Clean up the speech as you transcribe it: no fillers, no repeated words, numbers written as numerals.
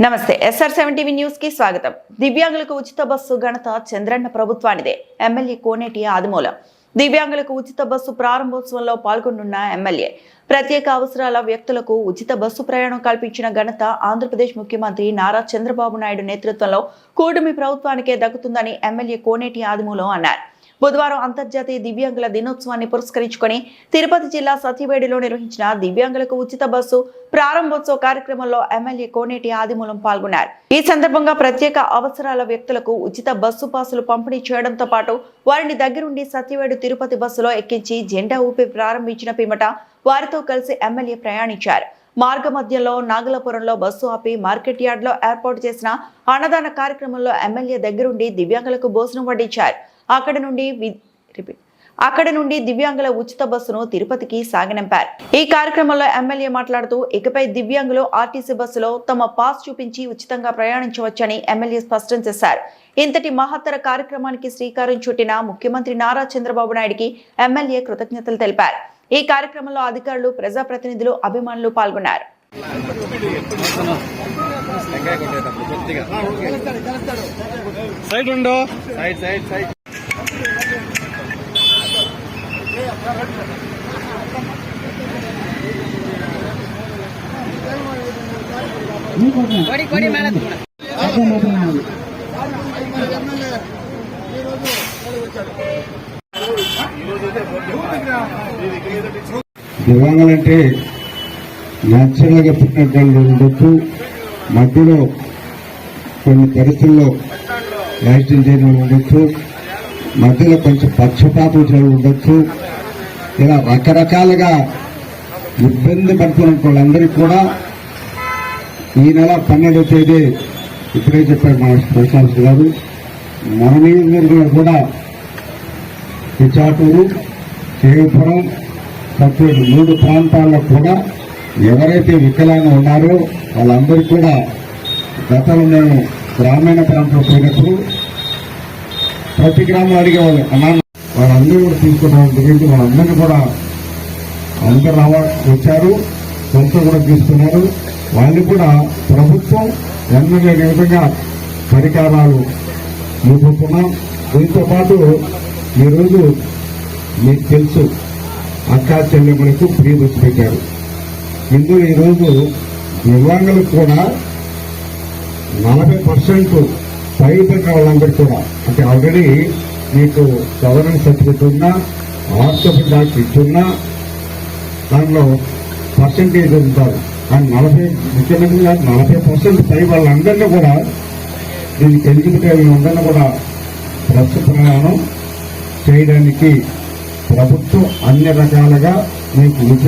నమస్తే SR7 TV news కి స్వాగతం. దివ్యాంగులకు ఉచిత బస్సు ఘనత చంద్రన్న ప్రభుత్వానిదే. ఎమ్మెల్యే కోనేటి ఆదిమూలం దివ్యాంగులకు ఉచిత బస్సు ప్రారంభోత్సవంలో పాల్గొనున్న ఎమ్మెల్యే ప్రత్యేక అవసరాల వ్యక్తులకు ఉచిత బస్సు ప్రయాణం కల్పించిన ఘనత ఆంధ్రప్రదేశ్ ముఖ్యమంత్రి నారా చంద్రబాబు నాయుడు నేతృత్వంలో కూటమి ప్రభుత్వానికే దక్కుతుందని ఎమ్మెల్యే కోనేటి ఆదిమూలం అన్నారు. బుధవారం అంతర్జాతీయ దివ్యాంగుల దినోత్సవాన్ని పురస్కరించుకొని తిరుపతి జిల్లా సత్యవేడిలో నిర్వహించిన దివ్యాంగులకు ఉచిత బస్సు ప్రారంభోత్సవ కార్యక్రమంలో ఎమ్మెల్యే కోనేటి ఆదిమూలం పాల్గొన్నారు. ఈ సందర్భంగా ప్రత్యేక అవసరాల వ్యక్తులకు ఉచిత బస్సు పాసులు పంపిణీ చేయడంతో పాటు వారిని దగ్గరుండి సత్యవేడు తిరుపతి బస్సులో ఎక్కించి జెండా ఊపి ప్రారంభించిన పిమ్మట వారితో కలిసి ఎమ్మెల్యే ప్రయాణించారు. మార్గ మధ్యలో నాగలాపురంలో బస్సు ఆపి మార్కెట్ యార్డ్ లో ఏర్పాటు చేసిన అన్నదాన కార్యక్రమంలో ఎమ్మెల్యే దగ్గరుండి దివ్యాంగులకు భోజనం వడ్డించారు. అక్కడ నుండి దివ్యాంగుల ఉచిత బస్సును తిరుపతికి సాగనంపారు. ఈ కార్యక్రమంలో ఎమ్మెల్యే మాట్లాడుతూ ఇకపై దివ్యాంగులు ఆర్టీసీ బస్సులో తమ పాస్ చూపించి ఉచితంగా ప్రయాణించవచ్చని ఎమ్మెల్యే స్పష్టం చేశారు. ఇంతటి మహత్తర కార్యక్రమానికి శ్రీకారం చుట్టిన ముఖ్యమంత్రి నారా చంద్రబాబు నాయుడికి ఎమ్మెల్యే కృతజ్ఞతలు తెలిపారు. ఈ కార్యక్రమంలో అధికారులు, ప్రజాప్రతినిధులు, అభిమానులు పాల్గొన్నారు. దివ్యాంగులంటే న్యాచురల్గా పుట్టినటువంటి ఉండొచ్చు, మధ్యలో కొన్ని పరిస్థితుల్లో యాక్సిడెంట్ చేయడం ఉండొచ్చు, మధ్యలో కొంచెం పక్షపాతం చేయడం ఉండొచ్చు. ఇలా రకరకాలుగా ఇబ్బంది పడుతున్న వాళ్ళందరికీ కూడా ఈ నెల 12వ తేదీ ఇప్పుడే చెప్పారు మా ప్రశాంత్ గారు, మన నియోజకవర్గంలో కూడా పిచాటూరు, కేవపురం, సత్యవేడు 3 ప్రాంతాల్లో కూడా ఎవరైతే వికలాంగం ఉన్నారో వాళ్ళందరికీ కూడా గతంలో మేము గ్రామీణ ప్రాంతంలో పోయినప్పుడు ప్రతి గ్రామం అడిగేవాళ్ళు వాళ్ళందరూ కూడా తీసుకోవడం జరిగింది. వాళ్ళందరినీ కూడా అందరూ వచ్చారు, కొంత కూడా తీసుకున్నారు. వాళ్ళు కూడా ప్రభుత్వం ఎన్నలేని విధంగా పరికరాలు ఇవ్వబోతున్నాం. దీంతో పాటు ఈరోజు మీకు తెలుసు అక్కా చెల్లెమ్మలకు ఫ్రీ బస్సు పెట్టారు. ఇందులో ఈరోజు దివ్యాంగులకు కూడా 40% పైబడిన వాళ్ళందరికీ కూడా, అంటే ఆల్రెడీ మీకు గవర్నెన్స్ సర్టిఫికేట్ ఉన్నా, ఆర్థోపెడిక్ డాక్టర్ ఇచ్చున్నా దానిలో పర్సంటేజ్ ఉంటారు. కానీ ముఖ్యమంత్రి గారు 40% పై వాళ్ళందరినీ కూడా దీనికి ఎలిజిబిలిటీ అందరినీ కూడా బస్సు ప్రయాణం చేయడానికి ప్రభుత్వం అన్ని రకాలుగా మీకు